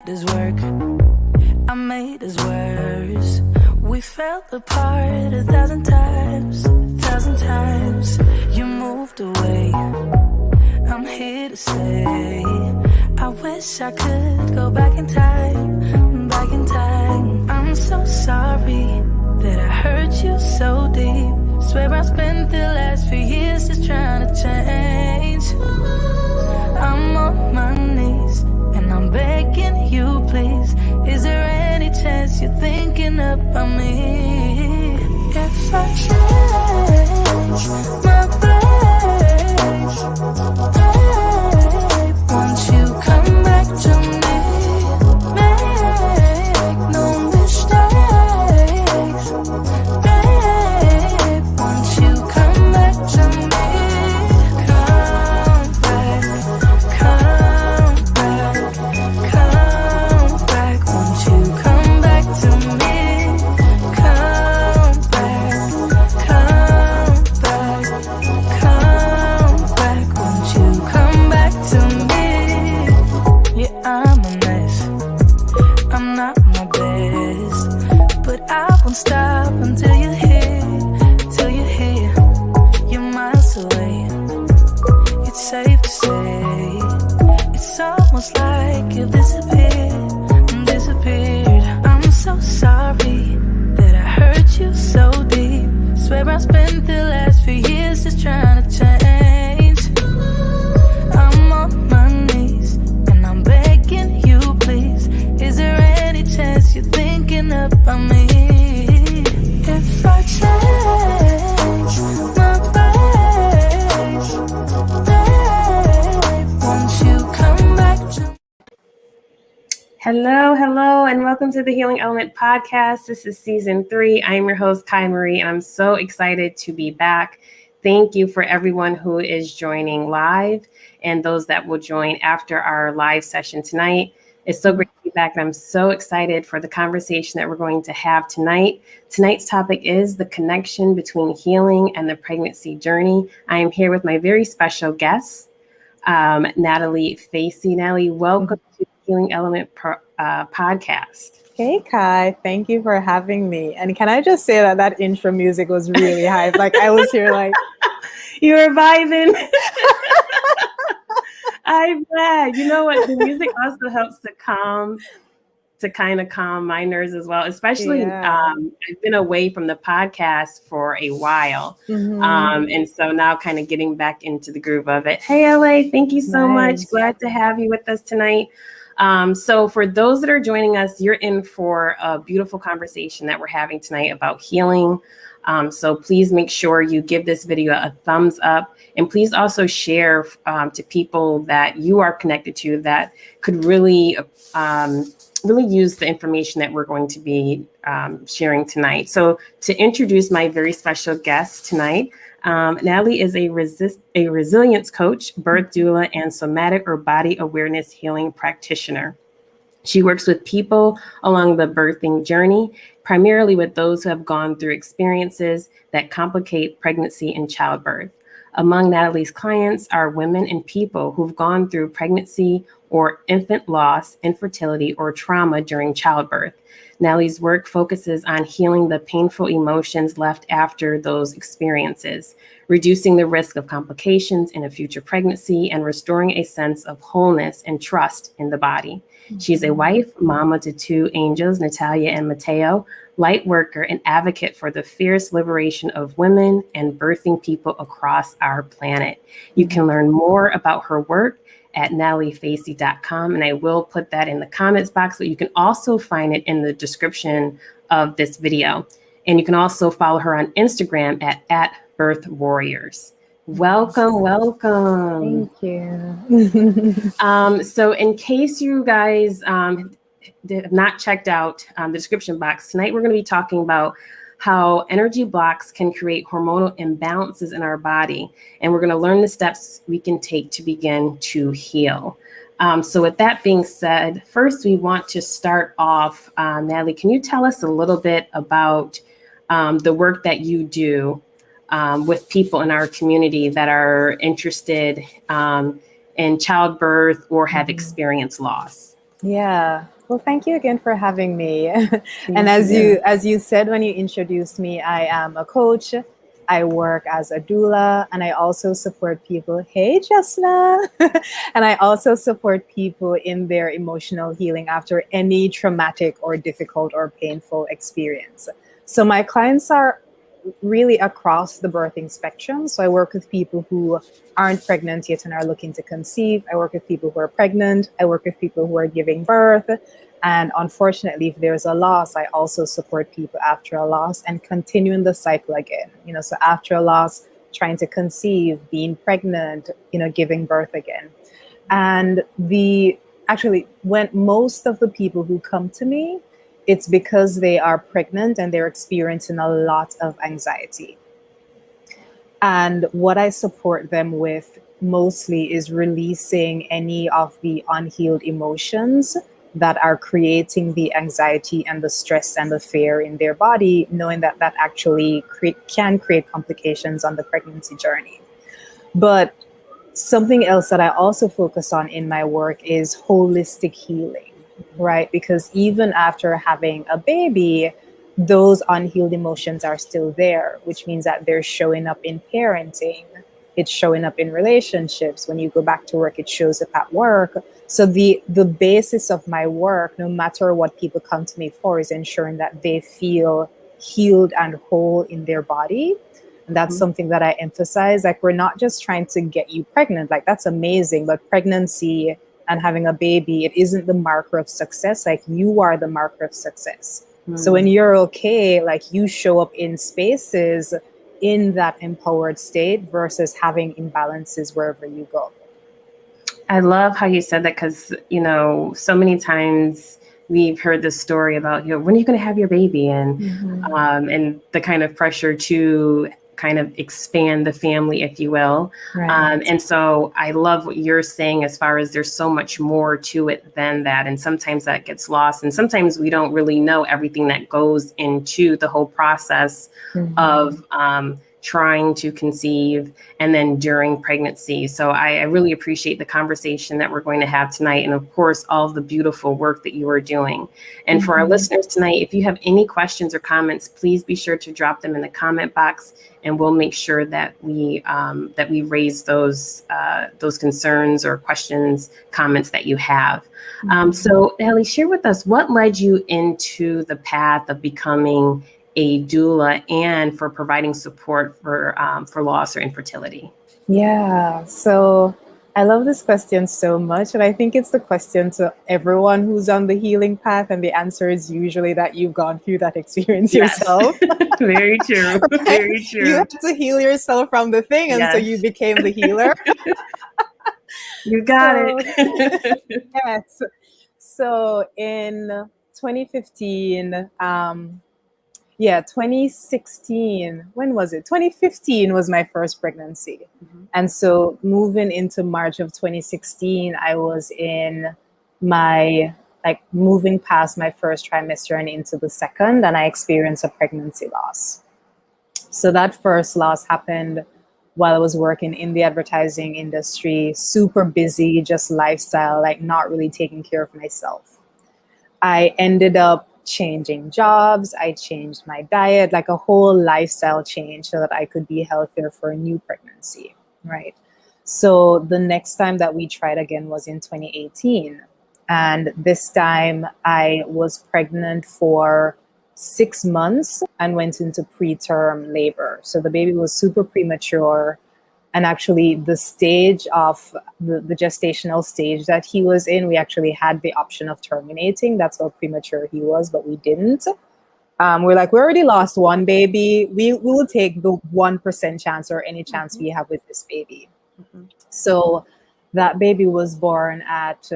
This work I made us worse. We fell apart 1,000 times, 1,000 times. You moved away, I'm here to stay. I wish I could go back in time, back in time. I'm so sorry that I hurt you so deep. Swear I spent the last few years just trying to change. I'm on my knees and I'm begging you, please. Is there any chance you're thinking about me? If I change my ways, babe, won't you come back to me? Make no mistakes, babe, won't you come back to me? Stop until you're here, till you're here. You're miles away. It's safe to say it's almost like you disappeared, disappeared. I'm so sorry that I hurt you so deep. Swear I spent the last few years just trying to change. I'm on my knees and I'm begging you, please. Is there any chance you're thinking about me? If I change my ways, babe, won't you come back to me? Hello, and welcome to the Healing Element Podcast. This is season 3. I'm your host, Kai Marie, and I'm so excited to be back. Thank you for everyone who is joining live and those that will join after our live session tonight. It's so great to be back, and I'm so excited for the conversation that we're going to have tonight. Tonight's topic is the connection between healing and the pregnancy journey. I am here with my very special guest, Natalee Facey. Natalee, welcome to the Healing Element Podcast. Hey, Kai. Thank you for having me. And can I just say that intro music was really hype? Like, I was here like... You were vibing. I'm glad. You know what? The music also helps to kind of calm my nerves as well. Especially, I've been away from the podcast for a while. And so now kind of getting back into the groove of it. Hey, LA, thank you so much. Glad to have you with us tonight. So for those that are joining us, you're in for a beautiful conversation that we're having tonight about healing. So please make sure you give this video a thumbs up, and please also share to people that you are connected to that could really use the information that we're going to be sharing tonight. So to introduce my very special guest tonight, Natalee is a resilience coach, birth doula, and somatic or body awareness healing practitioner. She works with people along the birthing journey, primarily with those who have gone through experiences that complicate pregnancy and childbirth. Among Natalee's clients are women and people who've gone through pregnancy or infant loss, infertility, or trauma during childbirth. Natalee's work focuses on healing the painful emotions left after those experiences, reducing the risk of complications in a future pregnancy, and restoring a sense of wholeness and trust in the body. She's a wife, mama to 2 angels, Natalia and Mateo, light worker, and advocate for the fierce liberation of women and birthing people across our planet. You can learn more about her work at nataleefacey.com, and I will put that in the comments box, but you can also find it in the description of this video. And you can also follow her on Instagram at Birth Warriors. Welcome. Thank you. So in case you guys have not checked out the description box, tonight we're going to be talking about how energy blocks can create hormonal imbalances in our body. And we're going to learn the steps we can take to begin to heal. So with that being said, first we want to start off, Natalee, can you tell us a little bit about the work that you do with people in our community that are interested in childbirth or have experienced loss? Yeah. Well, thank you again for having me. And Thank you. as you said when you introduced me, I am a coach. I work as a doula, and I also support people. Hey, Jasna. And I also support people in their emotional healing after any traumatic or difficult or painful experience. So my clients are really across the birthing spectrum. So I work with people who aren't pregnant yet and are looking to conceive. I work with people who are pregnant. I work with people who are giving birth. And unfortunately, if there's a loss, I also support people after a loss and continuing the cycle again. So after a loss, trying to conceive, being pregnant, giving birth again. And when most of the people who come to me, it's because they are pregnant and they're experiencing a lot of anxiety. And what I support them with mostly is releasing any of the unhealed emotions that are creating the anxiety and the stress and the fear in their body, knowing that that actually can create complications on the pregnancy journey. But something else that I also focus on in my work is holistic healing, right? Because even after having a baby, those unhealed emotions are still there, which means that they're showing up in parenting. It's showing up in relationships. When you go back to work, it shows up at work. So the basis of my work, no matter what people come to me for, is ensuring that they feel healed and whole in their body. And that's something that I emphasize. Like, we're not just trying to get you pregnant. Like, that's amazing. But pregnancy and having a baby, it isn't the marker of success. Like, you are the marker of success. So when you're okay, like, you show up in spaces in that empowered state versus having imbalances wherever you go. I love how you said that, because, so many times we've heard this story about, when are you going to have your baby? And, and the kind of pressure to kind of expand the family, if you will. Right. And so I love what you're saying, as far as there's so much more to it than that. And sometimes that gets lost. And sometimes we don't really know everything that goes into the whole process of trying to conceive and then during pregnancy. So I really appreciate the conversation that we're going to have tonight. And of course, all of the beautiful work that you are doing. And for our listeners tonight, if you have any questions or comments, please be sure to drop them in the comment box, and we'll make sure that we raise those concerns or questions, comments that you have. So Natalee, share with us, what led you into the path of becoming a doula and for providing support for loss or infertility? Yeah. So I love this question so much. And I think it's the question to everyone who's on the healing path. And the answer is usually that you've gone through that experience yourself. Very true. Right? Very true. You had to heal yourself from the thing. And so you became the healer. You got it. Yes. So in 2015, 2016, when was it? 2015 was my first pregnancy. And so moving into March of 2016, I was in moving past my first trimester and into the second, and I experienced a pregnancy loss. So that first loss happened while I was working in the advertising industry, super busy, just lifestyle, like not really taking care of myself. I ended up changing jobs. I changed my diet, like a whole lifestyle change so that I could be healthier for a new pregnancy, right? So the next time that we tried again was in 2018. And this time I was pregnant for 6 months and went into preterm labor. So the baby was super premature. And actually, the stage of the gestational stage that he was in, we actually had the option of terminating. That's how premature he was, but we didn't. We're like, we already lost one baby. We will take the 1% chance or any chance we have with this baby. So that baby was born at,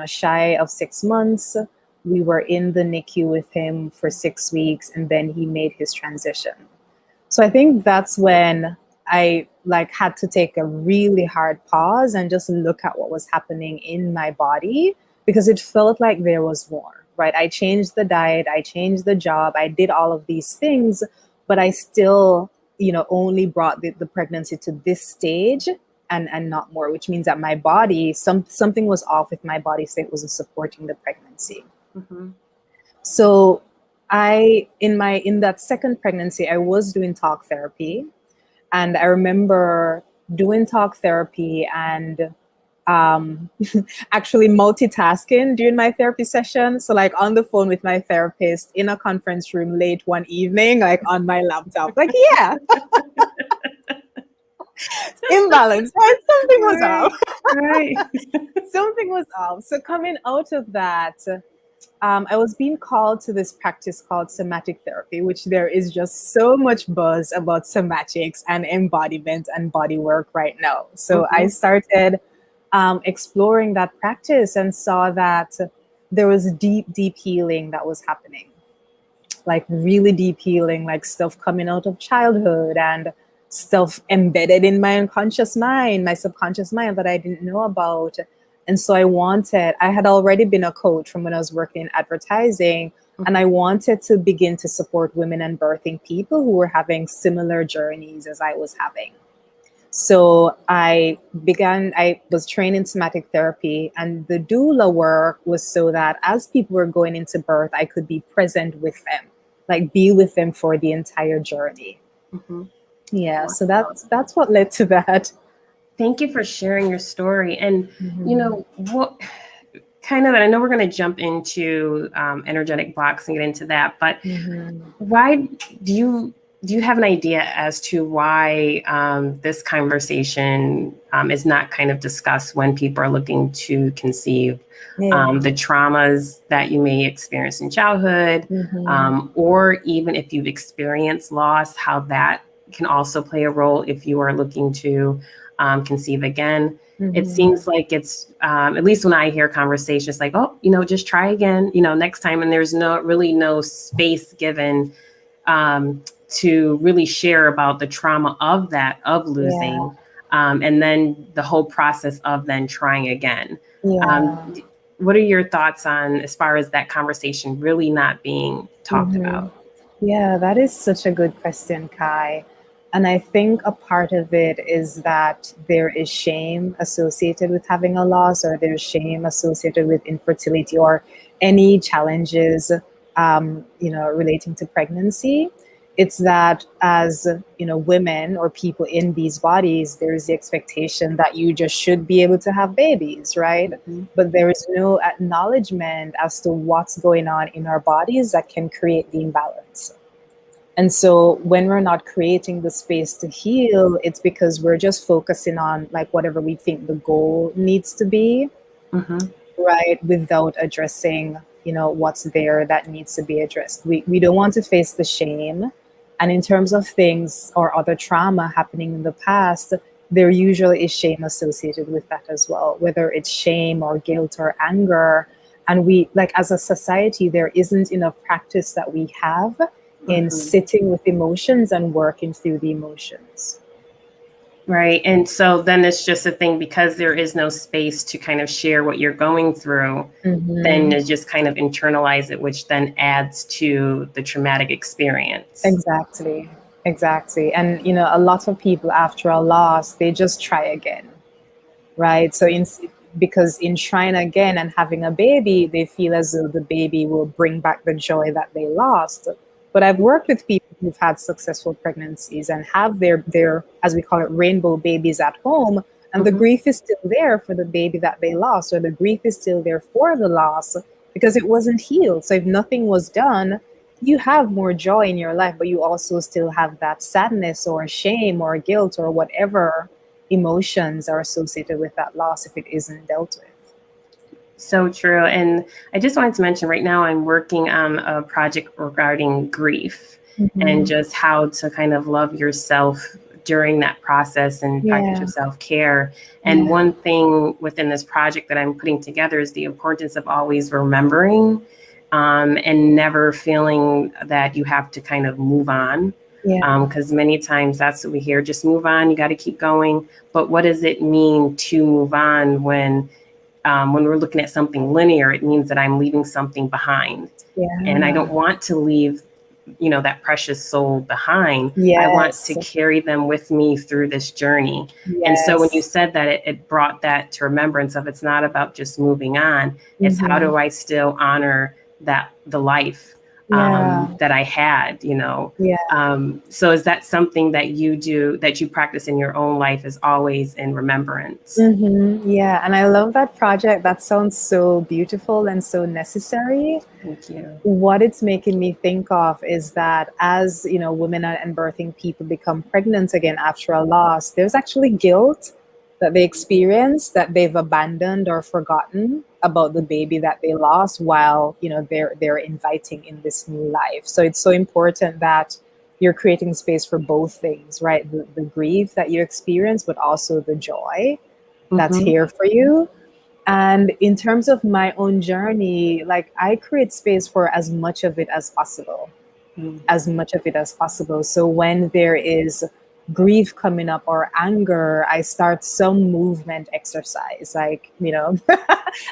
shy of 6 months. We were in the NICU with him for 6 weeks, and then he made his transition. So I think that's when I had to take a really hard pause and just look at what was happening in my body, because it felt like there was more, right? I changed the diet, I changed the job, I did all of these things, but I still, only brought the pregnancy to this stage and not more, which means that my body, something was off with my body, so it wasn't supporting the pregnancy. Mm-hmm. So in that second pregnancy, I was doing talk therapy, and I remember doing talk therapy and actually multitasking during my therapy session. So like on the phone with my therapist in a conference room late one evening, like on my laptop, like, yeah. Imbalance, right? Something was off. Right. Something was off. So coming out of that, I was being called to this practice called somatic therapy, which there is just so much buzz about somatics and embodiment and body work right now. So I started exploring that practice and saw that there was deep healing that was happening, like really deep healing, like stuff coming out of childhood and stuff embedded in my unconscious mind, my subconscious mind that I didn't know about. And so I had already been a coach from when I was working in advertising, and I wanted to begin to support women and birthing people who were having similar journeys as I was having. So I was trained in somatic therapy, and the doula work was so that as people were going into birth, I could be present with them, like be with them for the entire journey. Mm-hmm. Yeah, so that's what led to that. Thank you for sharing your story. And, you know, what kind of, and I know we're going to jump into energetic blocks and get into that, but why do you have an idea as to why this conversation is not kind of discussed when people are looking to conceive? The traumas that you may experience in childhood, or even if you've experienced loss, how that can also play a role if you are looking to conceive again. It seems like it's, at least when I hear conversations like, oh, you know, just try again, you know, next time. And there's no space given to really share about the trauma of losing. And then the whole process of then trying again. What are your thoughts on as far as that conversation really not being talked about? Yeah, that is such a good question, Kai. And I think a part of it is that there is shame associated with having a loss, or there's shame associated with infertility or any challenges, relating to pregnancy. It's that as, women or people in these bodies, there's the expectation that you just should be able to have babies, right? But there is no acknowledgement as to what's going on in our bodies that can create the imbalance. And so when we're not creating the space to heal, it's because we're just focusing on like whatever we think the goal needs to be, right? Without addressing, what's there that needs to be addressed. We don't want to face the shame. And in terms of things or other trauma happening in the past, there usually is shame associated with that as well, whether it's shame or guilt or anger. And we, like as a society, there isn't enough practice that we have in sitting with emotions and working through the emotions. Right. And so then it's just a thing, because there is no space to kind of share what you're going through, then you just kind of internalize it, which then adds to the traumatic experience. Exactly. And, a lot of people after a loss, they just try again, right? So because in trying again and having a baby, they feel as though the baby will bring back the joy that they lost. But I've worked with people who've had successful pregnancies and have their, as we call it, rainbow babies at home. And the grief is still there for the baby that they lost, or the grief is still there for the loss because it wasn't healed. So if nothing was done, you have more joy in your life, but you also still have that sadness or shame or guilt or whatever emotions are associated with that loss if it isn't dealt with. So true. And I just wanted to mention right now I'm working on a project regarding grief and just how to kind of love yourself during that process and practice your self-care. And one thing within this project that I'm putting together is the importance of always remembering and never feeling that you have to kind of move on. Because many times that's what we hear, just move on, you got to keep going. But what does it mean to move on when we're looking at something linear? It means that I'm leaving something behind. And I don't want to leave that precious soul behind. Yes. I want to carry them with me through this journey. Yes. And so when you said that, it brought that to remembrance of, it's not about just moving on. It's how do I still honor the life that I had, so is that something that you do, that you practice in your own life, is always in remembrance? Yeah. And I love that project. That sounds so beautiful and so necessary. Thank you. What it's making me think of is that as, women and birthing people become pregnant again after a loss, there's actually guilt that they experience, that they've abandoned or forgotten about the baby that they lost while, they're inviting in this new life. So it's so important that you're creating space for both things, right? The grief that you experience, but also the joy that's here for you. And in terms of my own journey, like, I create space for as much of it as possible, So when there is grief coming up or anger, I start some movement exercise. Like,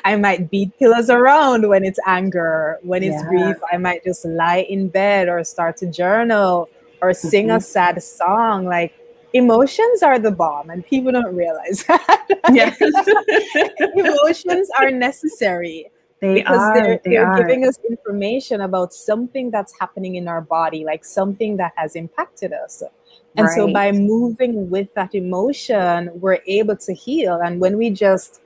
I might beat pillows around when it's anger. When it's grief, I might just lie in bed or start to journal or sing a sad song. Like, emotions are the bomb, and people don't realize that. Yes. Emotions are necessary. They're giving us information about something that's happening in our body, like something that has impacted us. And so by moving with that emotion, we're able to heal. And when we just,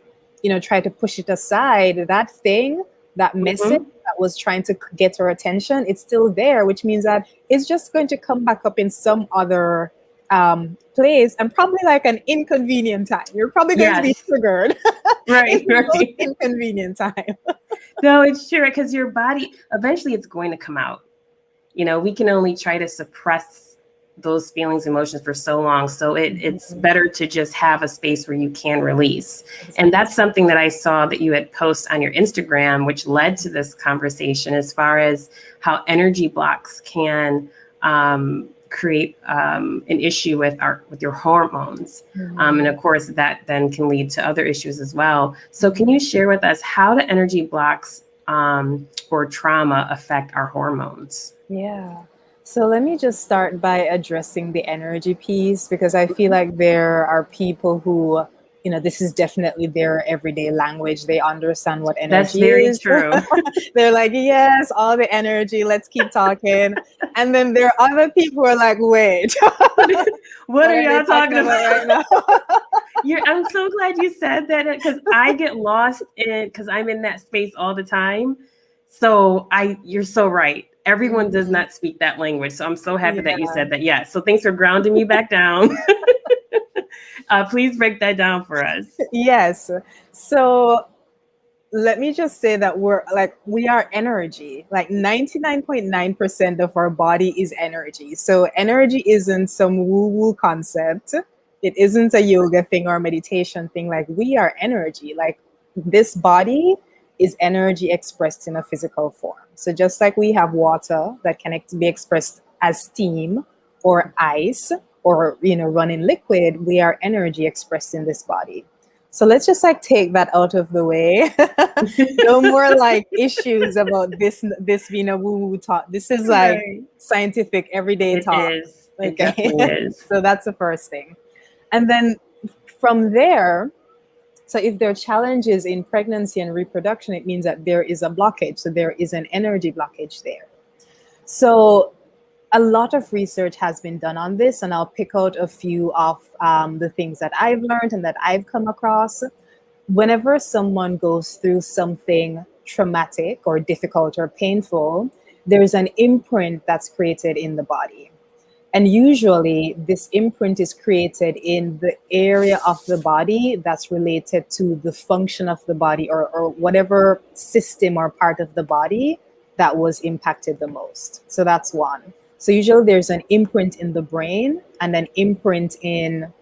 try to push it aside, that thing, that message that was trying to get our attention, it's still there, which means that it's just going to come back up in some other place, and probably like an inconvenient time. You're probably going to be triggered. Right. Inconvenient time. No, it's true, because your body, eventually it's going to come out. We can only try to suppress those feelings, emotions for so long. So it's better to just have a space where you can release. And that's something that I saw that you had posted on your Instagram, which led to this conversation, as far as how energy blocks can create an issue with your hormones. And of course, that then can lead to other issues as well. So can you share with us, how do energy blocks or trauma affect our hormones? Yeah. So let me just start by addressing the energy piece, because I feel like there are people who, this is definitely their everyday language. They understand what energy is. That's very true. They're like, yes, all the energy, let's keep talking. And then there are other people who are like, wait, what are y'all talking about right now? I'm so glad you said that, because I get lost because I'm in that space all the time. So you're so right. Everyone does not speak that language. So I'm so happy that you said that. Yeah. So thanks for grounding me back down. Please break that down for us. Yes. So let me just say that we are energy. Like 99.9% of our body is energy. So energy isn't some woo-woo concept. It isn't a yoga thing or meditation thing. Like, we are energy. Like, this body is energy expressed in a physical form. So just like we have water that can be expressed as steam or ice or, running liquid, we are energy expressed in this body. So let's just take that out of the way. No more issues about this being a woo-woo talk. This is scientific everyday talk. It is. It definitely is. So that's the first thing. And then from there, so if there are challenges in pregnancy and reproduction, it means that there is a blockage. So there is an energy blockage there. So a lot of research has been done on this, and I'll pick out a few of the things that I've learned and that I've come across. Whenever someone goes through something traumatic or difficult or painful, there's an imprint that's created in the body. And usually this imprint is created in the area of the body that's related to the function of the body, or whatever system or part of the body that was impacted the most. So that's one. So usually there's an imprint in the brain and an imprint in,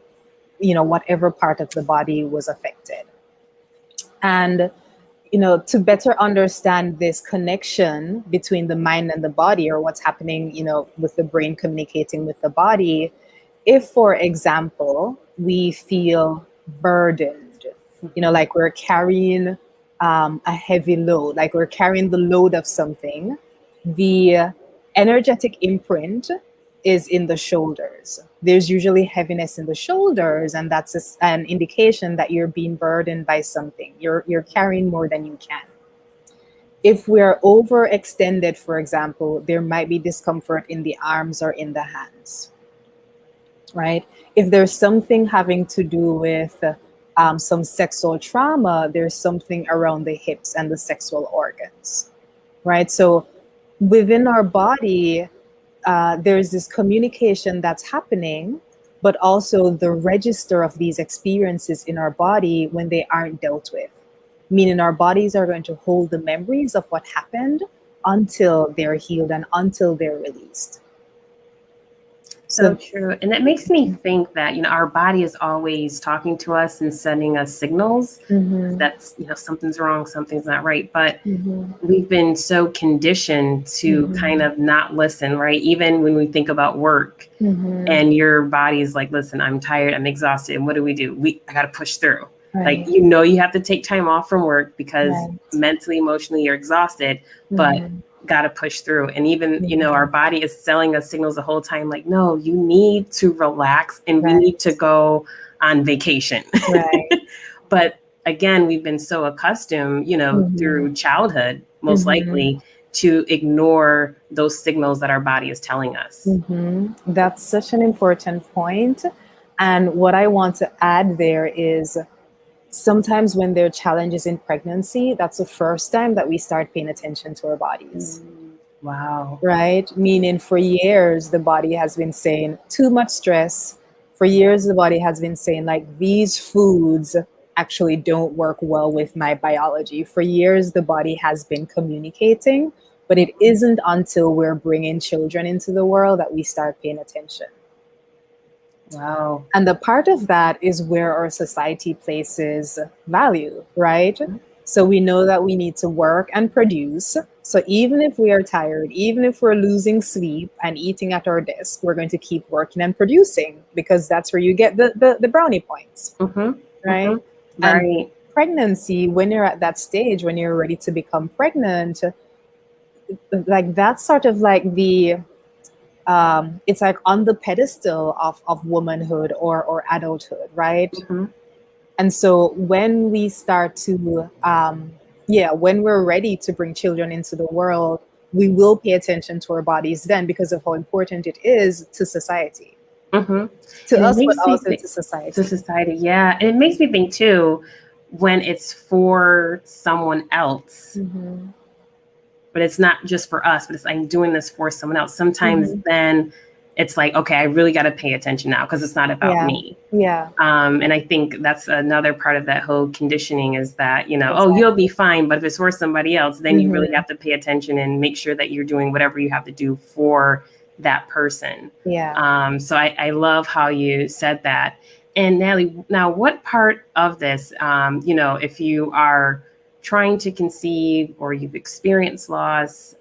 whatever part of the body was affected. And to better understand this connection between the mind and the body, or what's happening, with the brain communicating with the body, if, for example, we feel burdened, like we're carrying a heavy load, like we're carrying the load of something, the energetic imprint is in the shoulders. There's usually heaviness in the shoulders, and that's an indication that you're being burdened by something. You're carrying more than you can. If we're overextended, for example, there might be discomfort in the arms or in the hands, right? If there's something having to do with some sexual trauma, there's something around the hips and the sexual organs, right? So within our body, there's this communication that's happening, but also the register of these experiences in our body when they aren't dealt with. Meaning our bodies are going to hold the memories of what happened until they're healed and until they're released. So true. And that makes me think that, our body is always talking to us and sending us signals that's, something's wrong, something's not right. But we've been so conditioned to kind of not listen, right? Even when we think about work and your body's like, listen, I'm tired, I'm exhausted. And what do? I got to push through. Right. Like, you have to take time off from work because mentally, emotionally, you're exhausted, but got to push through. And even, our body is selling us signals the whole time. Like, no, you need to relax and we need to go on vacation. Right. But again, we've been so accustomed, through childhood, most likely, to ignore those signals that our body is telling us. That's such an important point. And what I want to add there is, sometimes when there are challenges in pregnancy, that's the first time that we start paying attention to our bodies. Wow. Right? Meaning for years, the body has been saying too much stress. For years, the body has been saying like, these foods actually don't work well with my biology. For years, the body has been communicating, but it isn't until we're bringing children into the world that we start paying attention. Wow. And the part of that is where our society places value, right? So we know that we need to work and produce. So even if we are tired, even if we're losing sleep and eating at our desk, we're going to keep working and producing because that's where you get the brownie points, right? And pregnancy, when you're at that stage, when you're ready to become pregnant, like that's sort of like the it's like on the pedestal of womanhood or adulthood, right? And so when we start to, when we're ready to bring children into the world, we will pay attention to our bodies then because of how important it is to society. To us, but also to society. To society, yeah. And it makes me think too, when it's for someone else, but it's not just for us, but it's like, I'm doing this for someone else. Sometimes then it's like, okay, I really got to pay attention now because it's not about me. And I think that's another part of that whole conditioning is that, oh, you'll be fine. But if it's for somebody else, then you really have to pay attention and make sure that you're doing whatever you have to do for that person. So I love how you said that. And Natalee, now what part of this, if you are trying to conceive or you've experienced loss,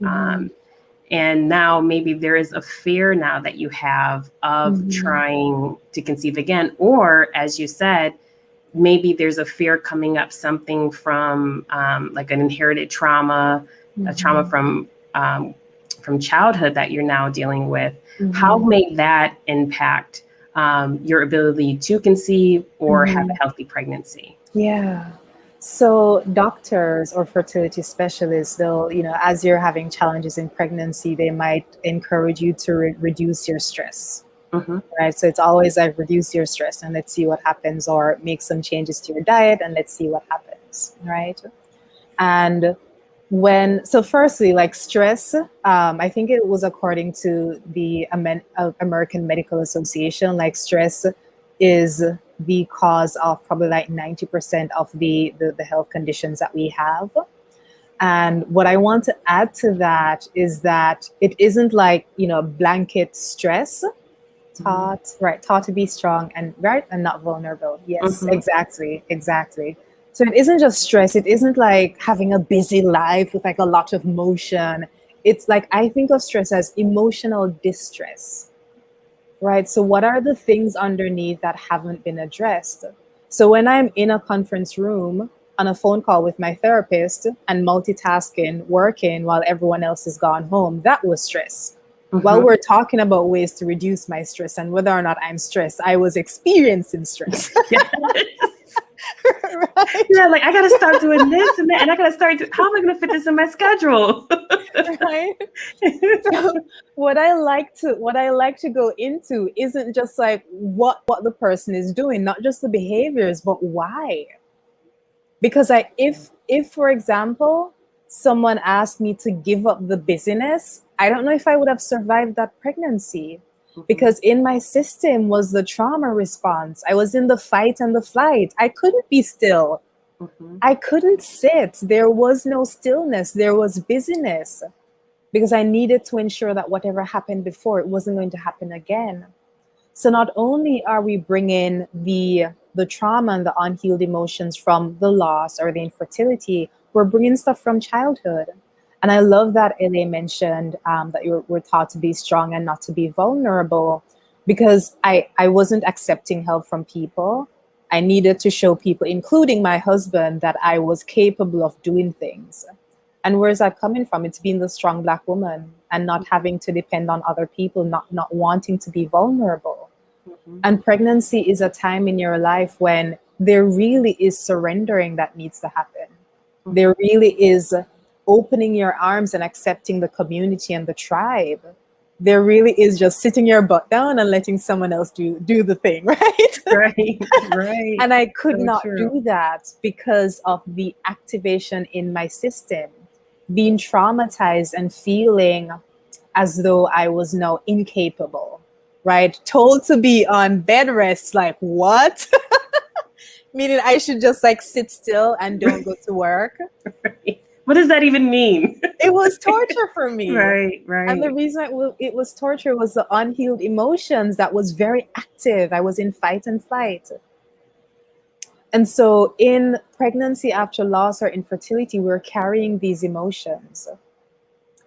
and now maybe there is a fear now that you have of trying to conceive again, or as you said, maybe there's a fear coming up, something from like an inherited trauma, a trauma from childhood that you're now dealing with. How may that impact your ability to conceive or have a healthy pregnancy? So doctors or fertility specialists, they'll, as you're having challenges in pregnancy, they might encourage you to reduce your stress, right? So it's always like reduce your stress and let's see what happens, or make some changes to your diet and let's see what happens, right? And so firstly, like stress, I think it was according to the American Medical Association, like stress is the cause of probably like 90% of the health conditions that we have. And what I want to add to that is that it isn't like, blanket stress, taught to be strong and not vulnerable. Yes, exactly. So it isn't just stress. It isn't like having a busy life with like a lot of motion. It's like, I think of stress as emotional distress. Right. So what are the things underneath that haven't been addressed? So when I'm in a conference room on a phone call with my therapist and multitasking, working while everyone else has gone home, that was stress. While we're talking about ways to reduce my stress and whether or not I'm stressed, I was experiencing stress. Right? Yeah, like I gotta start doing this and that, and I gotta start. How am I gonna fit this in my schedule? Right. So what I like to go into isn't just like what the person is doing, not just the behaviors, but why. Because if for example, someone asked me to give up the busyness, I don't know if I would have survived that pregnancy. Because in my system was the trauma response. I was in the fight and the flight. I couldn't be still. I couldn't sit. There was no stillness. There was busyness because I needed to ensure that whatever happened before, it wasn't going to happen again. So not only are we bringing the trauma and the unhealed emotions from the loss or the infertility, we're bringing stuff from childhood. And I love that LA mentioned that we're taught to be strong and not to be vulnerable, because I wasn't accepting help from people. I needed to show people, including my husband, that I was capable of doing things. And where's that coming from? It's being the strong Black woman and not having to depend on other people, not wanting to be vulnerable. And pregnancy is a time in your life when there really is surrendering that needs to happen. There really is opening your arms and accepting the community and the tribe. There really is just sitting your butt down and letting someone else do the thing, right? Right. And I could not do that because of the activation in my system, being traumatized and feeling as though I was now incapable, right? Told to be on bed rest, like what? Meaning I should just like sit still and don't go to work. Right. What does that even mean? It was torture for me. Right. And the reason it was torture was the unhealed emotions that was very active. I was in fight and flight. And so in pregnancy after loss or infertility, we're carrying these emotions.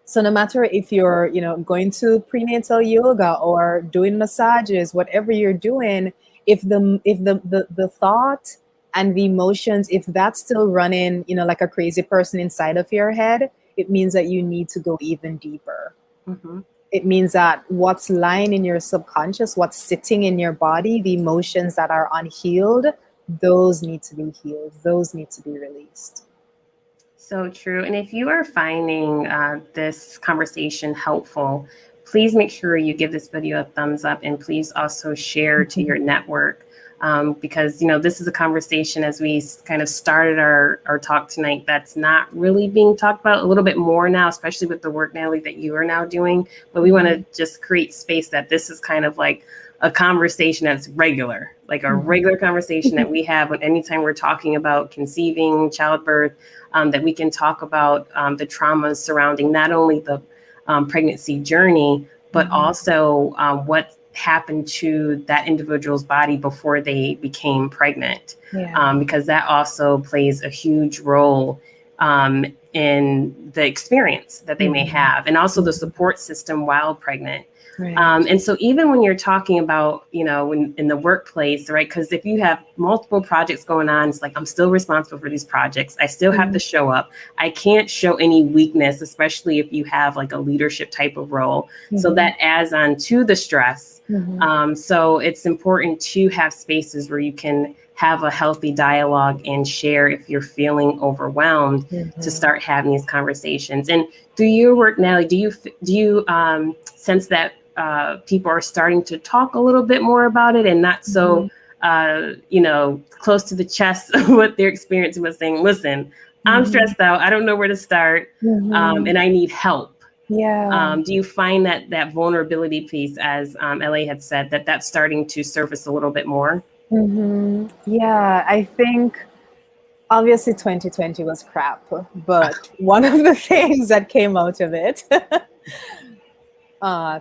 So no matter if you're, going to prenatal yoga or doing massages, whatever you're doing, if the thought and the emotions, if that's still running, like a crazy person inside of your head, it means that you need to go even deeper. It means that what's lying in your subconscious, what's sitting in your body, the emotions that are unhealed, those need to be healed. Those need to be released. So true. And if you are finding this conversation helpful, please make sure you give this video a thumbs up, and please also share to your network. Because, this is a conversation, as we kind of started our talk tonight, that's not really being talked about a little bit more now, especially with the work, Natalee, that you are now doing. But we want to just create space that this is kind of like a conversation that's regular, like a regular conversation that we have anytime we're talking about conceiving, childbirth, that we can talk about the traumas surrounding not only the pregnancy journey, but also what happened to that individual's body before they became pregnant, because that also plays a huge role in the experience that they may have, and also the support system while pregnant. And so even when you're talking about, in the workplace, right? Because if you have multiple projects going on, it's like, I'm still responsible for these projects. I still have to show up. I can't show any weakness, especially if you have like a leadership type of role. So that adds on to the stress. So it's important to have spaces where you can have a healthy dialogue and share if you're feeling overwhelmed, to start having these conversations. And through your work, Natalee, do you sense that people are starting to talk a little bit more about it, and not so close to the chest of what they're experiencing, but saying, listen, I'm stressed out, I don't know where to start, and I need help. Do you find that vulnerability piece, as LA had said, that's starting to surface a little bit more? Yeah, I think obviously 2020 was crap, but one of the things that came out of it,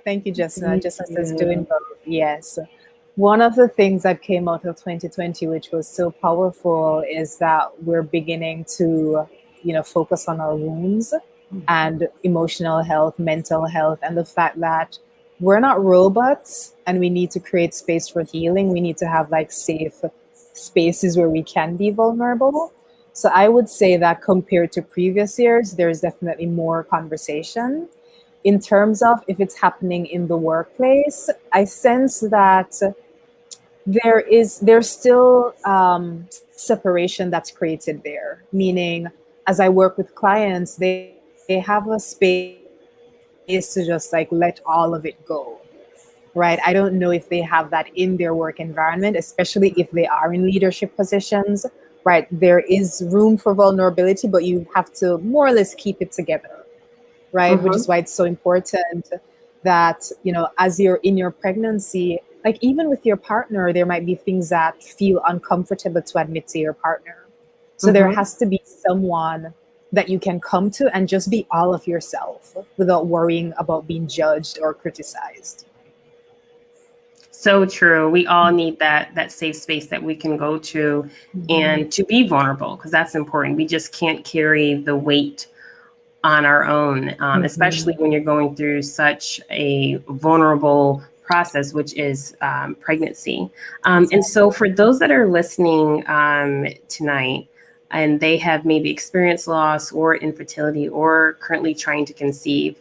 thank you, Jessica. Jessica is doing both. Yes. One of the things that came out of 2020, which was so powerful, is that we're beginning to, focus on our wounds and emotional health, mental health, and the fact that we're not robots and we need to create space for healing. We need to have like safe spaces where we can be vulnerable. So I would say that compared to previous years, there's definitely more conversation. in terms of if it's happening in the workplace, I sense that there's still separation that's created there. Meaning, as I work with clients, they have a space to just like let all of it go. Right. I don't know if they have that in their work environment, especially if they are in leadership positions. Right. There is room for vulnerability, but you have to more or less keep it together. Right. Which is why it's so important that, you know, as you're in your pregnancy, like even with your partner, there might be things that feel uncomfortable to admit to your partner. So there has to be someone that you can come to and just be all of yourself without worrying about being judged or criticized. So true. We all need that safe space that we can go to and to be vulnerable, because that's important. We just can't carry the weight on our own, especially when you're going through such a vulnerable process, which is pregnancy. And so for those that are listening tonight, and they have maybe experienced loss or infertility or currently trying to conceive,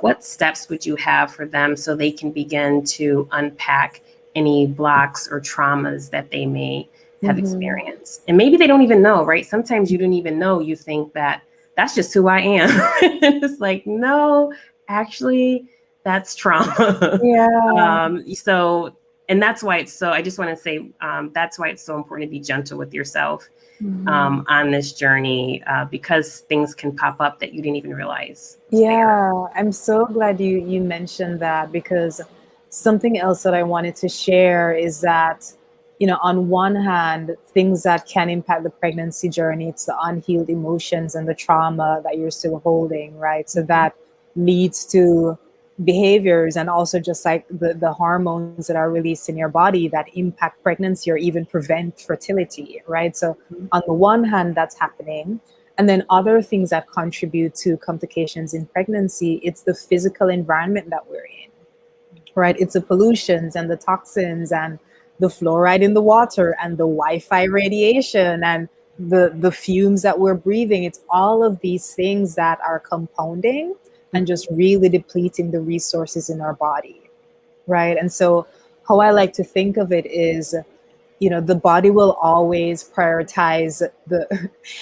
what steps would you have for them so they can begin to unpack any blocks or traumas that they may have experienced? And maybe they don't even know, right? Sometimes you don't even know. You think that that's just who I am. And it's like, no, actually, that's trauma. Yeah. And that's why it's so, I just want to say, that's why it's so important to be gentle with yourself on this journey, because things can pop up that you didn't even realize. Yeah, I'm so glad you mentioned that, because something else that I wanted to share is that, you know, on one hand, things that can impact the pregnancy journey, it's the unhealed emotions and the trauma that you're still holding, right? So that leads to behaviors and also just like the hormones that are released in your body that impact pregnancy or even prevent fertility, right? So on the one hand, that's happening. And then other things that contribute to complications in pregnancy, it's the physical environment that we're in, right? It's the pollutions and the toxins and the fluoride in the water and the Wi-Fi radiation and the fumes that we're breathing. It's all of these things that are compounding and just really depleting the resources in our body, right? And so how I like to think of it is, you know, the body will always prioritize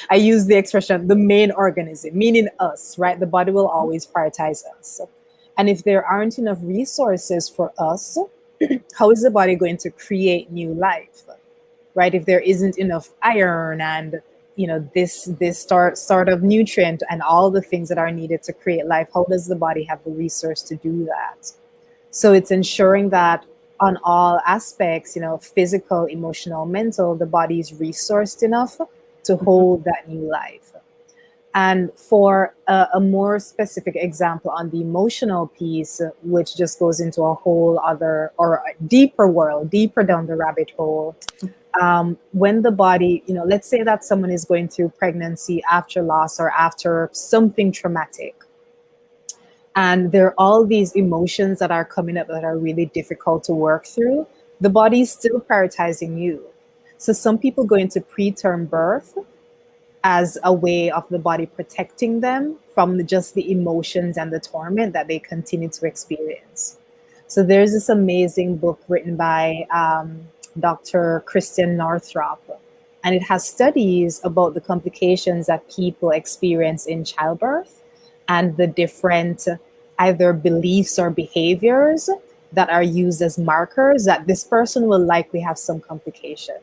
I use the expression, the main organism, meaning us, right? The body will always prioritize us. And if there aren't enough resources for us, how is the body going to create new life, right? If there isn't enough iron and, you know, this sort of nutrient and all the things that are needed to create life, how does the body have the resource to do that? So it's ensuring that on all aspects, you know, physical, emotional, mental, the body is resourced enough to hold that new life. And for a more specific example on the emotional piece, which just goes into a whole other or a deeper world, deeper down the rabbit hole, when the body, you know, let's say that someone is going through pregnancy after loss or after something traumatic, and there are all these emotions that are coming up that are really difficult to work through, the body is still prioritizing you. So some people go into preterm birth as a way of the body protecting them from just the emotions and the torment that they continue to experience. So there's this amazing book written by Dr. Christian Northrup, and it has studies about the complications that people experience in childbirth and the different either beliefs or behaviors that are used as markers that this person will likely have some complication,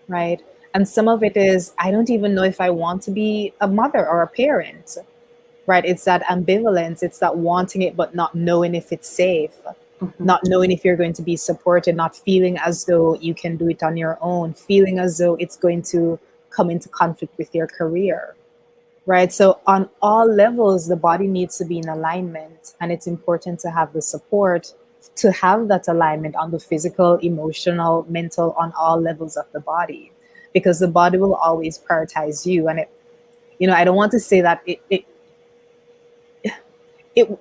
right? And some of it is, I don't even know if I want to be a mother or a parent, right? It's that ambivalence. It's that wanting it, but not knowing if it's safe, not knowing if you're going to be supported, not feeling as though you can do it on your own, feeling as though it's going to come into conflict with your career, right? So on all levels, the body needs to be in alignment, and it's important to have the support to have that alignment on the physical, emotional, mental, on all levels of the body, because the body will always prioritize you. And it, you know, I don't want to say that it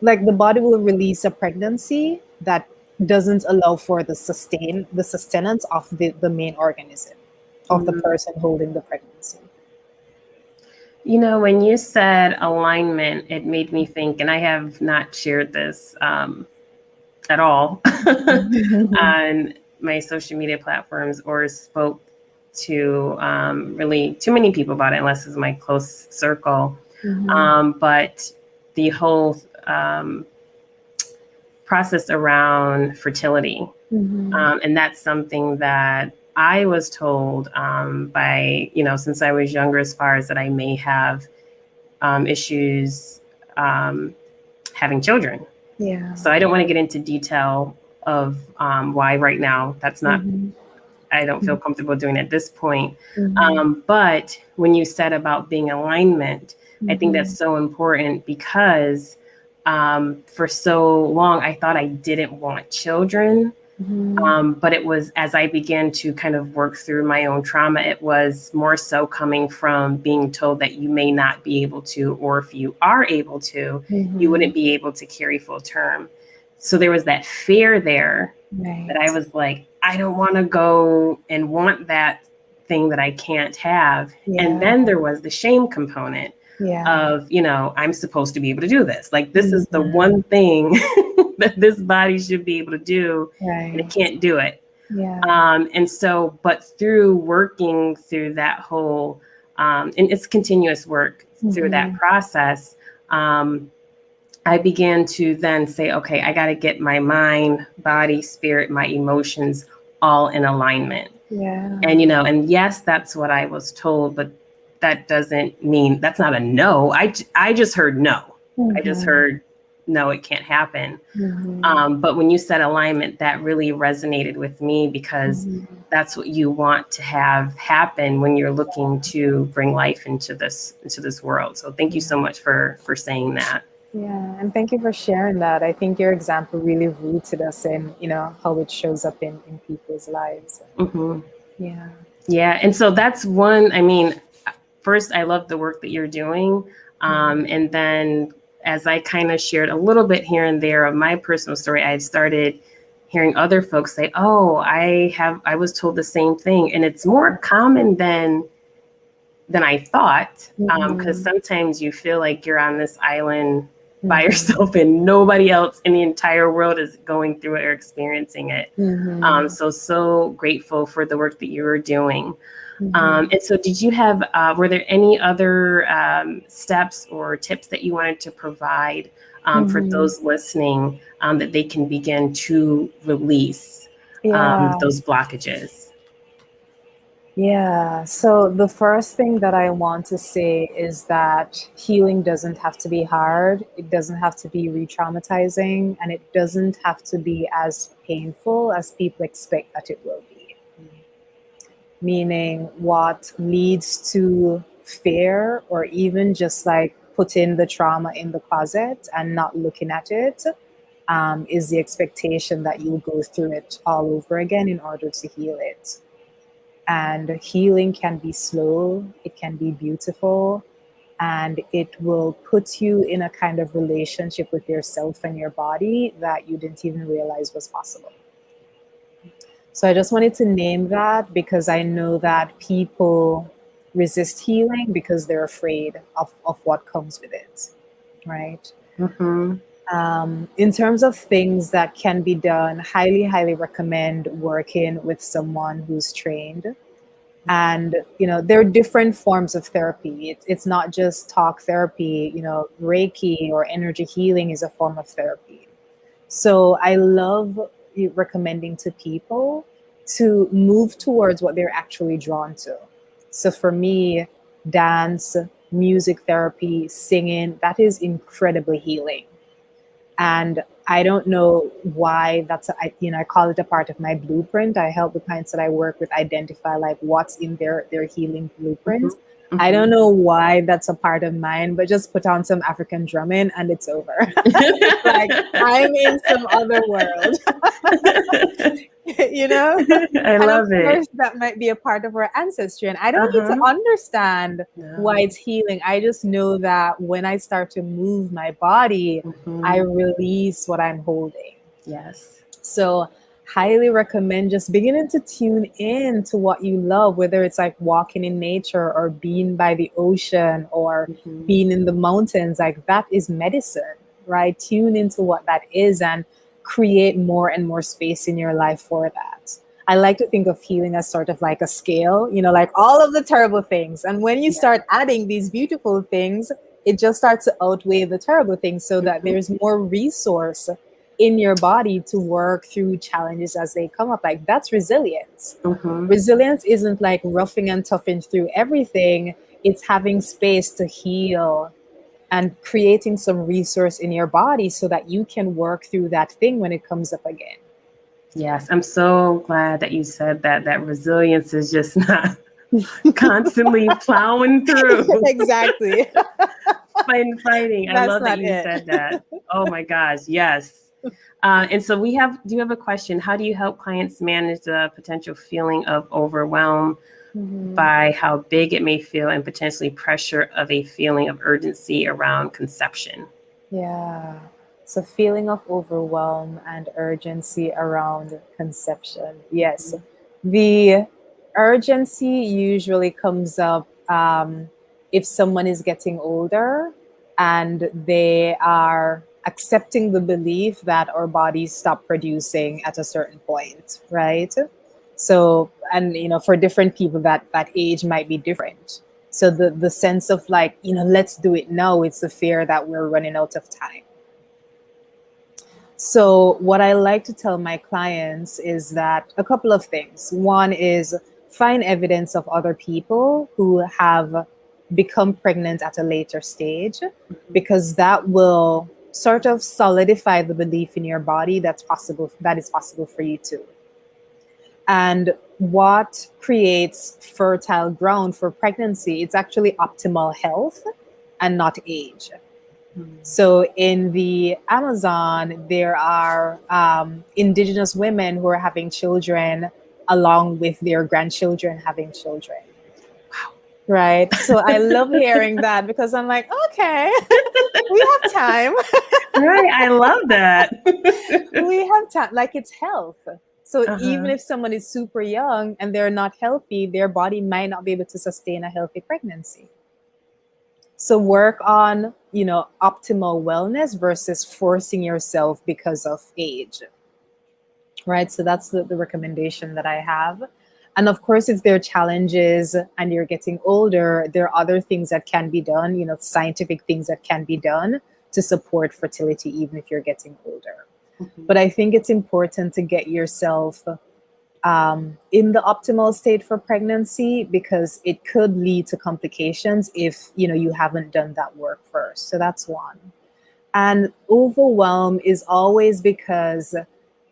like the body will release a pregnancy that doesn't allow for the sustenance of the main organism of the person holding the pregnancy. When you said alignment, it made me think, and I have not shared this at all on my social media platforms or spoke to really too many people about it, unless it's my close circle. But the whole process around fertility, and that's something that I was told by, since I was younger, as far as that I may have issues having children. Yeah. So I don't want to get into detail of why right now. That's not, I don't feel comfortable doing it at this point. But when you said about being alignment, I think that's so important because for so long, I thought I didn't want children. But it was as I began to kind of work through my own trauma, it was more so coming from being told that you may not be able to, or if you are able to, you wouldn't be able to carry full term. So there was that fear there that I was like, I don't want to go and want that thing that I can't have. And then there was the shame component of, I'm supposed to be able to do this. Like, this is the one thing that this body should be able to do, and it can't do it. And so, but through working through that whole, and it's continuous work through that process, I began to then say, okay, I got to get my mind, body, spirit, my emotions all in alignment. And, and yes, that's what I was told, but that doesn't mean that's not a no. I just heard no. I just heard, no, it can't happen. But when you said alignment, that really resonated with me because that's what you want to have happen when you're looking to bring life into this world. So thank you so much for saying that. Yeah, and thank you for sharing that. I think your example really rooted us in, how it shows up in people's lives. Yeah. And so that's one, first, I love the work that you're doing. And then as I kind of shared a little bit here and there of my personal story, I started hearing other folks say, oh, I was told the same thing. And it's more common than I thought, because sometimes you feel like you're on this island by yourself and nobody else in the entire world is going through it or experiencing it. So grateful for the work that you were doing. And so did you have, were there any other steps or tips that you wanted to provide for those listening that they can begin to release those blockages? Yeah. So the first thing that I want to say is that healing doesn't have to be hard. It doesn't have to be re-traumatizing, and it doesn't have to be as painful as people expect that it will be. Meaning what leads to fear, or even just like putting the trauma in the closet and not looking at it, is the expectation that you'll go through it all over again in order to heal it. And healing can be slow, it can be beautiful, and it will put you in a kind of relationship with yourself and your body that you didn't even realize was possible. So I just wanted to name that because I know that people resist healing because they're afraid of what comes with it, right? In terms of things that can be done, highly recommend working with someone who's trained. And, there are different forms of therapy. It's not just talk therapy, Reiki or energy healing is a form of therapy. So I love recommending to people to move towards what they're actually drawn to. So for me, dance, music therapy, singing, that is incredibly healing. And I don't know why I call it a part of my blueprint. I help the clients that I work with identify like what's in their healing blueprint. I don't know why that's a part of mine, but just put on some African drumming and it's over. Like I'm in some other world. I love it. Of course, that might be a part of our ancestry. And I don't need to understand why it's healing. I just know that when I start to move my body, I release what I'm holding. Yes. So highly recommend just beginning to tune in to what you love, whether it's like walking in nature or being by the ocean or being in the mountains. Like that is medicine, right? Tune into what that is and create more and more space in your life for that. I like to think of healing as sort of like a scale, like all of the terrible things. And when you start adding these beautiful things, it just starts to outweigh the terrible things so that there's more resource in your body to work through challenges as they come up. Like that's resilience. Resilience isn't like roughing and toughing through everything. It's having space to heal and creating some resource in your body so that you can work through that thing when it comes up again. Yes, I'm so glad that you said that resilience is just not constantly plowing through. Exactly. Fighting. I love that you said that. Oh my gosh, yes. And so do you have a question? How do you help clients manage the potential feeling of overwhelm by how big it may feel and potentially pressure of a feeling of urgency around conception? Yeah. So feeling of overwhelm and urgency around conception. Yes. The urgency usually comes up if someone is getting older and they are accepting the belief that our bodies stop producing at a certain point, right? So, and for different people that age might be different. So the sense of like, let's do it now, it's the fear that we're running out of time. So what I like to tell my clients is that a couple of things. One is find evidence of other people who have become pregnant at a later stage, because that will sort of solidify the belief in your body that is possible for you too. And what creates fertile ground for pregnancy, it's actually optimal health and not age. So in the Amazon, there are indigenous women who are having children along with their grandchildren having children. Wow. Right. So I love hearing that because I'm like, okay, we have time. Right. I love that. We have time. Like it's health. So even if someone is super young and they're not healthy, their body might not be able to sustain a healthy pregnancy. So work on, optimal wellness versus forcing yourself because of age, right? So that's the recommendation that I have. And of course, if there are challenges and you're getting older, there are other things that can be done, scientific things that can be done to support fertility, even if you're getting older. But I think it's important to get yourself in the optimal state for pregnancy, because it could lead to complications if you haven't done that work first. So that's one. And overwhelm is always because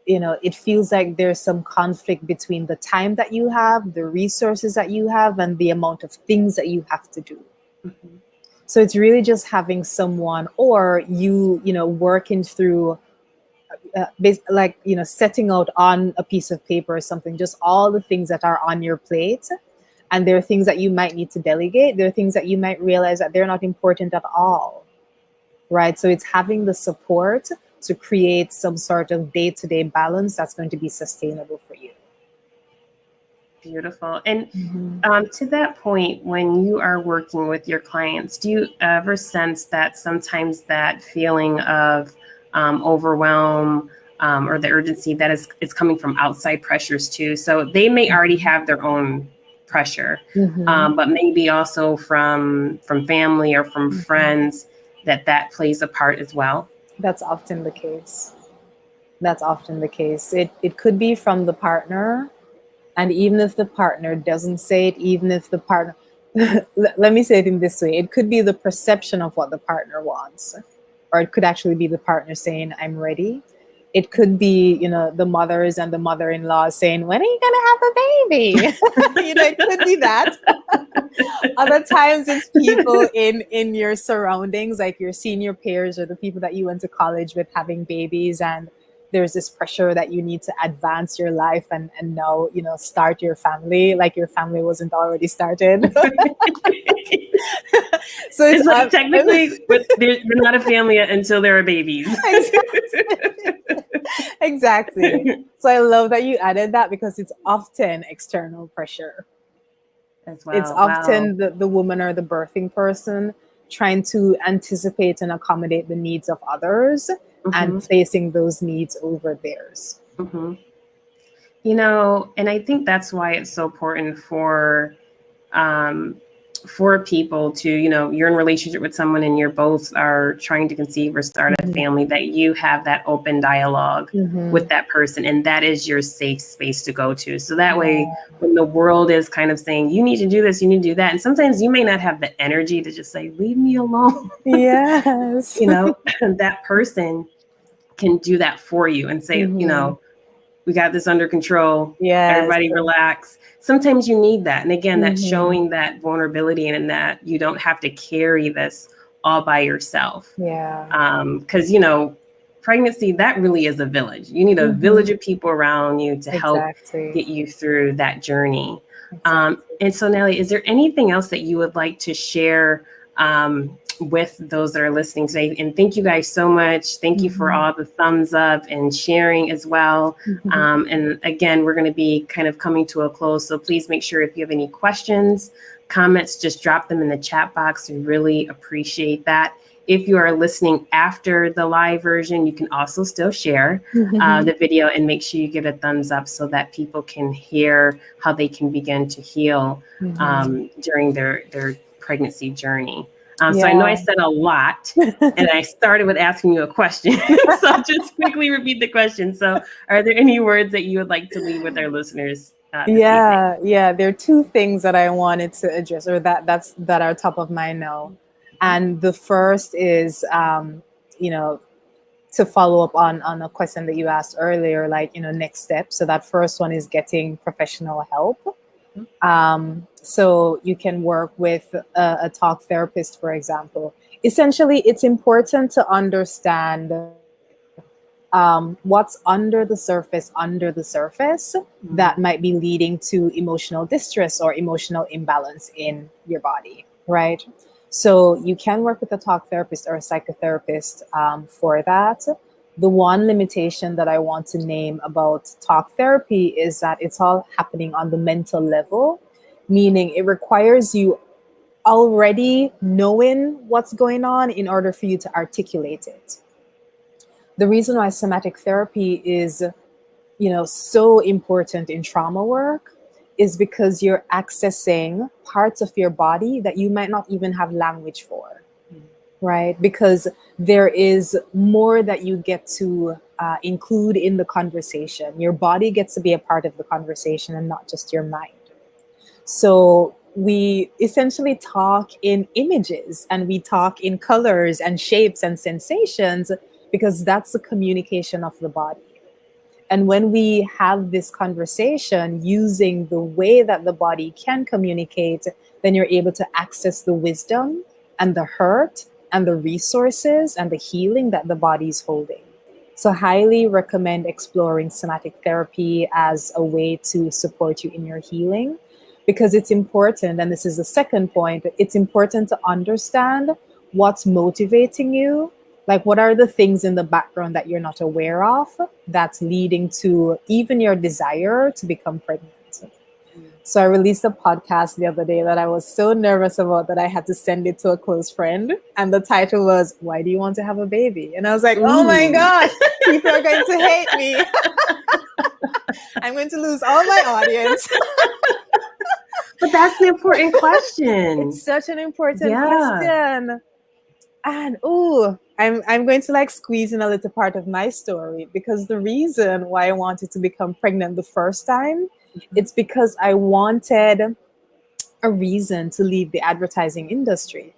it feels like there's some conflict between the time that you have, the resources that you have, and the amount of things that you have to do. So it's really just having someone, or working through setting out on a piece of paper or something, just all the things that are on your plate. And there are things that you might need to delegate. There are things that you might realize that they're not important at all, right? So it's having the support to create some sort of day-to-day balance that's going to be sustainable for you. Beautiful. And to that point, when you are working with your clients, do you ever sense that sometimes that feeling of overwhelm or the urgency that is coming from outside pressures too? So they may already have their own pressure, but maybe also from family or from friends that plays a part as well. That's often the case. It could be from the partner. And even if the partner doesn't say it, even if the partner, let me say it in this way, it could be the perception of what the partner wants, or it could actually be the partner saying, I'm ready. It could be, the mothers and the mother-in-law saying, when are you going to have a baby? It could be that. Other times it's people in your surroundings, like your senior peers or the people that you went to college with having babies, and there's this pressure that you need to advance your life and now, start your family, like your family wasn't already started. So it's like technically they're not a family until there are babies. Exactly. Exactly. So I love that you added that because it's often external pressure. As It's well. Wow. often the woman or the birthing person trying to anticipate and accommodate the needs of others and Hmm. placing those needs over theirs. Hmm. You know, and I think that's why it's so important um, for people to, you know, you're in a relationship with someone and you're both are trying to conceive or start a Mhm. family, that you have that open dialogue with Mhm. that person, and that is your safe space to go to. So that way, Yeah. when the world is kind of saying, you need to do this, you need to do that, and sometimes you may not have the energy to just say, leave me alone, Yes. you know, that person can do that for you and say, you Mhm. know, we got this under control. Yes. Everybody relax. Sometimes you need that. And again, that's Mhm. showing that vulnerability and that you don't have to carry this all by yourself. Yeah. Because, you know, pregnancy, that really is a village. You need a Mhm. village of people around you to help Exactly. get you through that journey. Exactly. And so, Nellie, is there anything else that you would like to share with those that are listening today? And thank you guys so much. Thank you for Mhm. all the thumbs up and sharing as well. Mhm. And again, we're going to be kind of coming to a close. So please make sure if you have any questions, comments, just drop them in the chat box. We really appreciate that. If you are listening after the live version, you can also still share Mhm. the video and make sure you give a thumbs up so that people can hear how they can begin to heal Mhm. during their pregnancy journey. So I know I Yeah. said a lot, and I started with asking you a question. So I'll just quickly repeat the question. So, are there any words that you would like to leave with our listeners this evening? Yeah. There are two things that I wanted to address, or that are top of mind now. And the first is, you know, to follow up on a question that you asked earlier, like, you know, next step. So that first one is getting professional help. So you can work with a talk therapist, for example. Essentially, it's important to understand what's under the surface that might be leading to emotional distress or emotional imbalance in your body, right? So you can work with a talk therapist or a psychotherapist for that. The one limitation that I want to name about talk therapy is that it's all happening on the mental level, meaning it requires you already knowing what's going on in order for you to articulate it. The reason why somatic therapy is, you know, so important in trauma work is because you're accessing parts of your body that you might not even have language for, right? Because there is more that you get to include in the conversation. Your body gets to be a part of the conversation and not just your mind. So we essentially talk in images and we talk in colors and shapes and sensations because that's the communication of the body. And when we have this conversation using the way that the body can communicate, then you're able to access the wisdom and the hurt and the resources and the healing that the body is holding. So, highly recommend exploring somatic therapy as a way to support you in your healing because it's important. And this is the second point, it's important to understand what's motivating you, like, what are the things in the background that you're not aware of that's leading to even your desire to become pregnant? So I released a podcast the other day that I was so nervous about that I had to send it to a close friend. And the title was, "Why do you want to have a baby?" And I was like, oh my Ooh. gosh, people are going to hate me. I'm going to lose all my audience. But that's the important question. It's such an important Yeah. question. And I'm going to like squeeze in a little part of my story because the reason why I wanted to become pregnant the first time, it's because I wanted a reason to leave the advertising industry.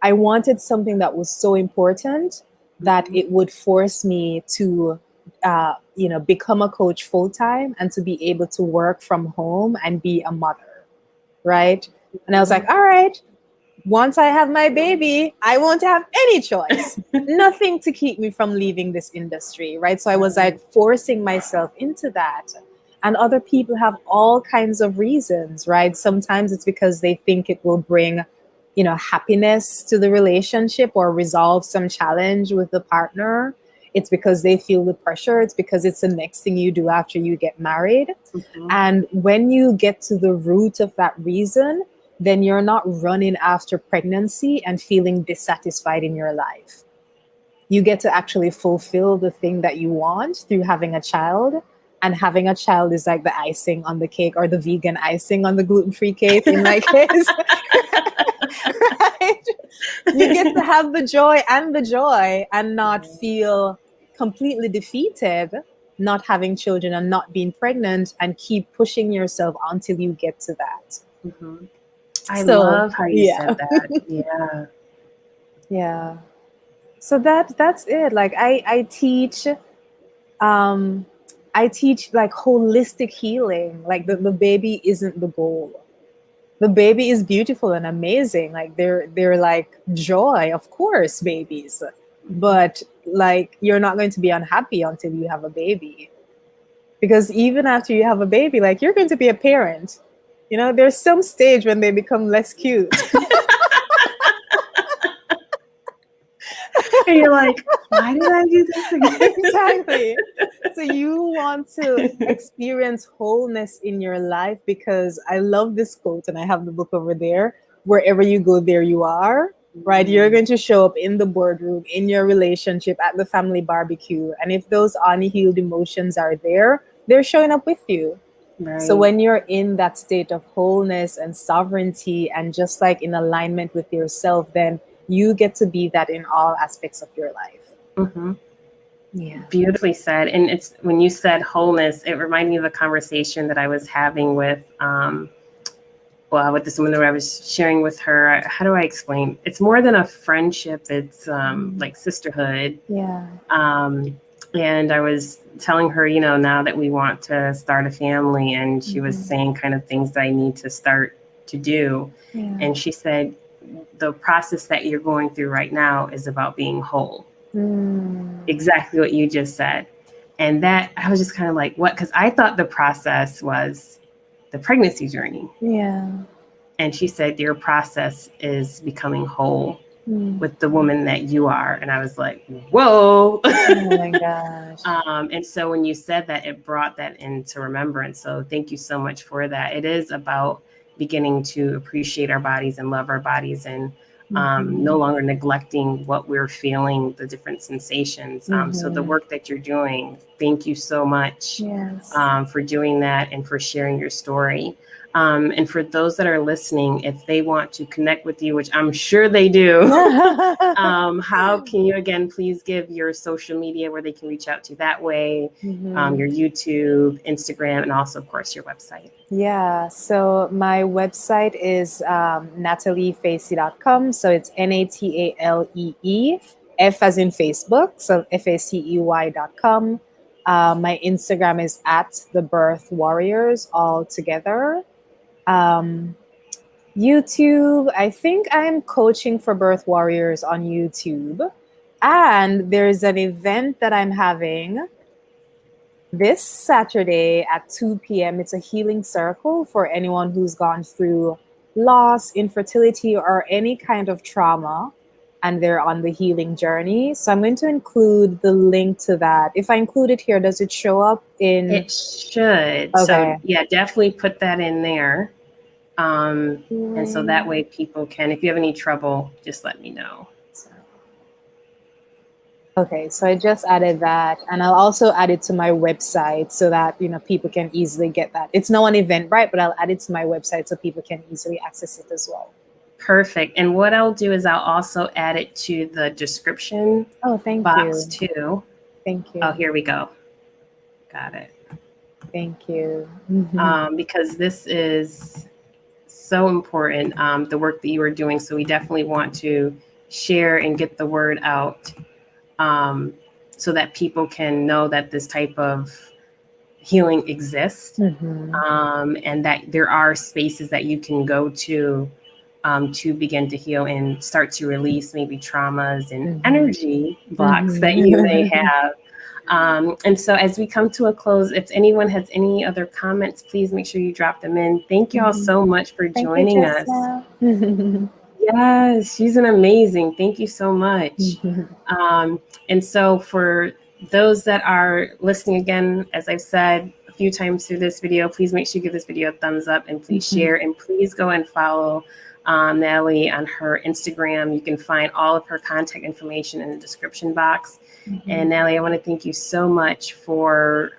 I wanted something that was so important that it would force me to, become a coach full time and to be able to work from home and be a mother, right? And I was like, all right, once I have my baby, I won't have any choice. Nothing to keep me from leaving this industry, right? So I was like forcing myself into that. And other people have all kinds of reasons, right? Sometimes it's because they think it will bring, happiness to the relationship or resolve some challenge with the partner. It's because they feel the pressure. It's because it's the next thing you do after you get married. And when you get to the root of that reason, then you're not running after pregnancy and feeling dissatisfied in your life. You get to actually fulfill the thing that you want through having a child. And having a child is like the icing on the cake, or the vegan icing on the gluten-free cake in my case. Right? You get to have the joy and not feel completely defeated not having children and not being pregnant, and keep pushing yourself until you get to that. I love how you said that. Yeah. So that's it. Like I teach like holistic healing. Like the baby isn't the goal. The baby is beautiful and amazing. Like they're like joy, of course, babies. But like you're not going to be unhappy until you have a baby. Because even after you have a baby, like you're going to be a parent. You know, there's some stage when they become less cute. And you're like, why did I do this again? Exactly. So you want to experience wholeness in your life, because I love this quote, and I have the book over there. Wherever you go, there you are. Right? You're going to show up in the boardroom, in your relationship, at the family barbecue. And if those unhealed emotions are there, they're showing up with you. Right. So when you're in that state of wholeness and sovereignty and just like in alignment with yourself, then you get to be that in all aspects of your life. Yeah. Beautifully said. And it's when you said wholeness, it reminded me of a conversation that I was having with this woman that I was sharing with her. How do I explain? It's more than a friendship. It's like sisterhood. Yeah. And I was telling her, you know, now that we want to start a family, and she was saying kind of things that I need to start to do. Yeah. And she said, the process that you're going through right now is about being whole. Exactly what you just said. And that I was just kind of like, what? Because I thought the process was the pregnancy journey. Yeah. And she said, your process is becoming whole with the woman that you are. And I was like, whoa. Oh my gosh. And so when you said that, it brought that into remembrance. So thank you so much for that. It is about beginning to appreciate our bodies and love our bodies, and no longer neglecting what we're feeling, the different sensations. So the work that you're doing, thank you so much for doing that and for sharing your story. And for those that are listening, if they want to connect with you, which I'm sure they do, how can you, again, please give your social media where they can reach out to you that way, your YouTube, Instagram, and also, of course, your website? Yeah, so my website is nataleefacey.com. So it's Natalee, F as in Facebook, so FACEY.com. My Instagram is at the Birth Warriors, all together. YouTube, I think I'm coaching for Birth Warriors on YouTube. And there's an event that I'm having this Saturday at 2 p.m. It's a healing circle for anyone who's gone through loss, infertility, or any kind of trauma, and they're on the healing journey. So I'm going to include the link to that. If I include it here, does it show up in? It should. Okay. So yeah, definitely put that in there. And so that way people can, if you have any trouble, just let me know. Okay, so I just added that, and I'll also add it to my website so that, you know, people can easily get that. It's not an Eventbrite, but I'll add it to my website so people can easily access it as well. Perfect. And what I'll do is I'll also add it to the description box too. Thank you. Oh, here we go. Got it. Thank you. Because this is so important, the work that you are doing. So we definitely want to share and get the word out. So that people can know that this type of healing exists, and that there are spaces that you can go to begin to heal and start to release maybe traumas and energy blocks that you may have. And so as we come to a close, if anyone has any other comments, please make sure you drop them in. Thank you all so much for joining us. Yes, she's an amazing. Thank you so much. And so for those that are listening again, as I've said a few times through this video, please make sure you give this video a thumbs up and please share, and please go and follow Natalee on her Instagram. You can find all of her contact information in the description box. And Natalee, I want to thank you so much for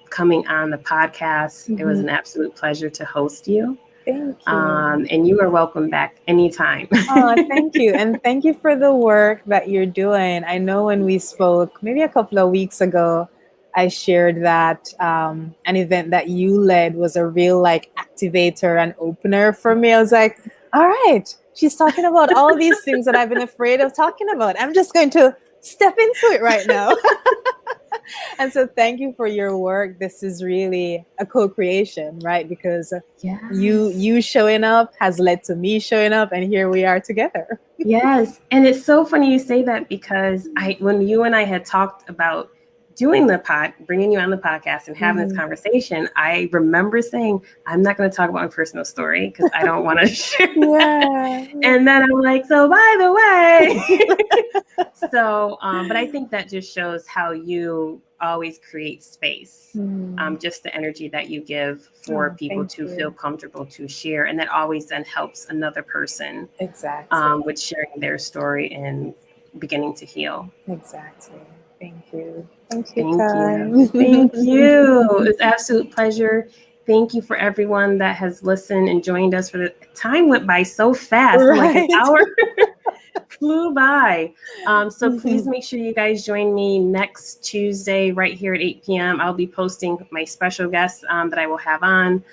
coming on the podcast. It was an absolute pleasure to host you. Thank you. And you are welcome back anytime. Oh, thank you. And thank you for the work that you're doing. I know when we spoke maybe a couple of weeks ago, I shared that an event that you led was a real like activator and opener for me. I was like, all right, she's talking about all these things that I've been afraid of talking about. I'm just going to step into it right now. And so thank you for your work. This is really a co-creation, right? Because you showing up has led to me showing up, and here we are together. Yes. And it's so funny you say that, because when you and I had talked about doing bringing you on the podcast and having this conversation, I remember saying, I'm not going to talk about my personal story because I don't want to share that. And then I'm like, so by the way, so, but I think that just shows how you always create space, just the energy that you give for people to feel comfortable to share. And that always then helps another person with sharing their story and beginning to heal. Exactly. Thank you. Thank you. Thank you. It was an absolute pleasure. Thank you for everyone that has listened and joined us. For the time went by so fast, like an hour flew by. So please make sure you guys join me next Tuesday right here at 8 p.m. I'll be posting my special guests that I will have on.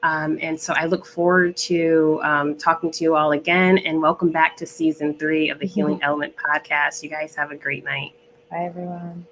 And so I look forward to talking to you all again, and welcome back to season 3 of the Healing Element podcast. You guys have a great night. Bye, everyone.